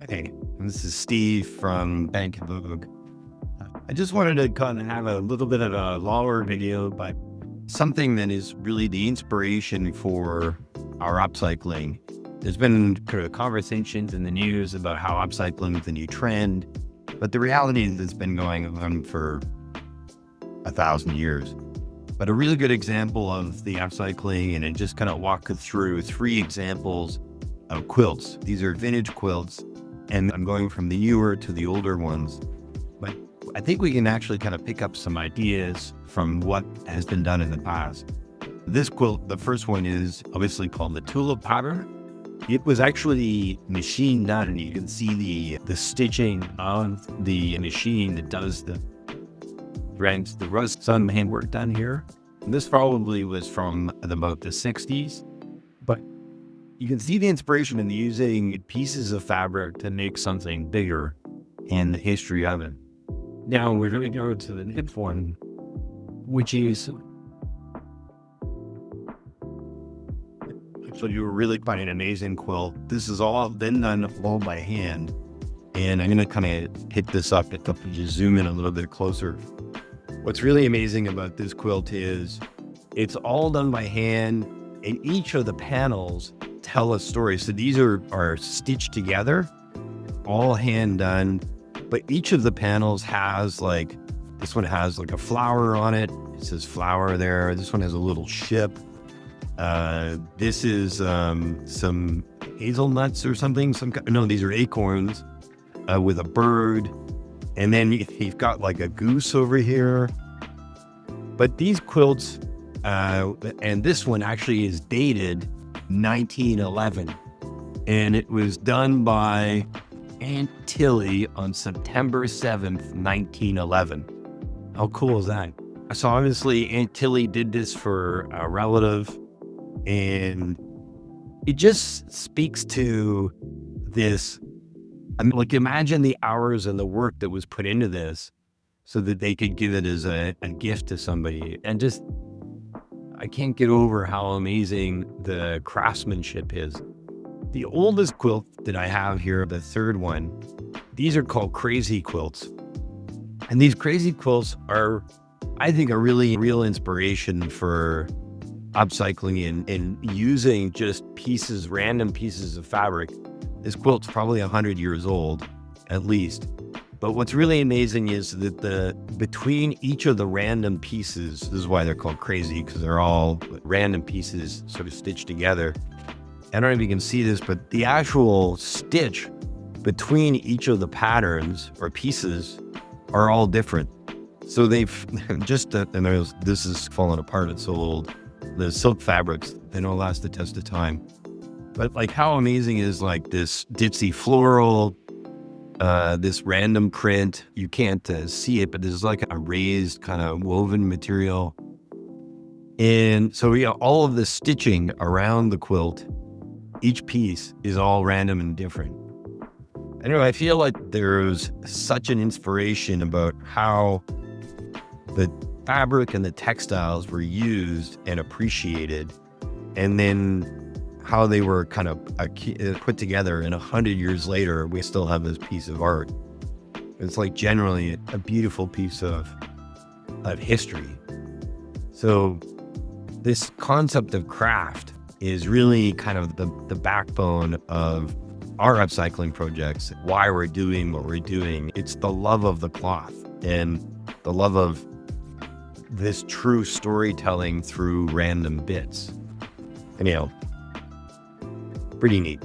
Hey, this is Steve from Vogue. I just wanted to kind of have a little bit of a longer video, but something that is really the inspiration for our upcycling. There's been kind of conversations in the news about how upcycling is the new trend, but the reality is it's been going on for 1,000 years. But a really good example of the upcycling, and it just kind of walk through 3 examples of quilts. These are vintage quilts, and I'm going from the newer to the older ones. But I think we can actually kind of pick up some ideas from what has been done in the past. This quilt, the first one, is obviously called the tulip pattern. It was actually machine done, and you can see the stitching on the machine that does the rents. There was some handwork done here. This probably was from about the 60s, but you can see the inspiration in using pieces of fabric to make something bigger and the history of it. Now we're going to go to the next one, which is, so you really find an amazing quilt. This is all been done all by hand. And I'm going to kind of hit this up and just zoom in a little bit closer. What's really amazing about this quilt is it's all done by hand, and each of the panels tell a story. So these are stitched together, all hand done, but each of the panels has, like, this one has like a flower on it. It says flower there. This one has a little ship. This is some hazelnuts or something. No, these are acorns with a bird. And then you've got like a goose over here. But these quilts, and this one actually is dated 1911. And it was done by Aunt Tilly on September 7th, 1911. How cool is that? So obviously Aunt Tilly did this for a relative, and it just speaks to this. I mean, like, imagine the hours and the work that was put into this so that they could give it as a gift to somebody. And just, I can't get over how amazing the craftsmanship is. The oldest quilt that I have here, the third one, these are called crazy quilts. And these crazy quilts are, I think, a really real inspiration for upcycling and using just random pieces of fabric. This quilt's probably 100 years old, at least. But what's really amazing is that between each of the random pieces, this is why they're called crazy, because they're all random pieces sort of stitched together. I don't know if you can see this, but the actual stitch between each of the patterns or pieces are all different. So they've just, this is falling apart, it's so old. The silk fabrics, they don't last the test of time. But like, how amazing is like this ditzy floral, this random print. You can't see it, but this is like a raised kind of woven material. And so all of the stitching around the quilt, each piece is all random and different. Anyway, I feel like there's such an inspiration about how the fabric and the textiles were used and appreciated, and then how they were kind of put together, and 100 years later, we still have this piece of art. It's like generally a beautiful piece of history. So this concept of craft is really kind of the backbone of our upcycling projects, why we're doing what we're doing. It's the love of the cloth and the love of this true storytelling through random bits. Anyhow, pretty neat.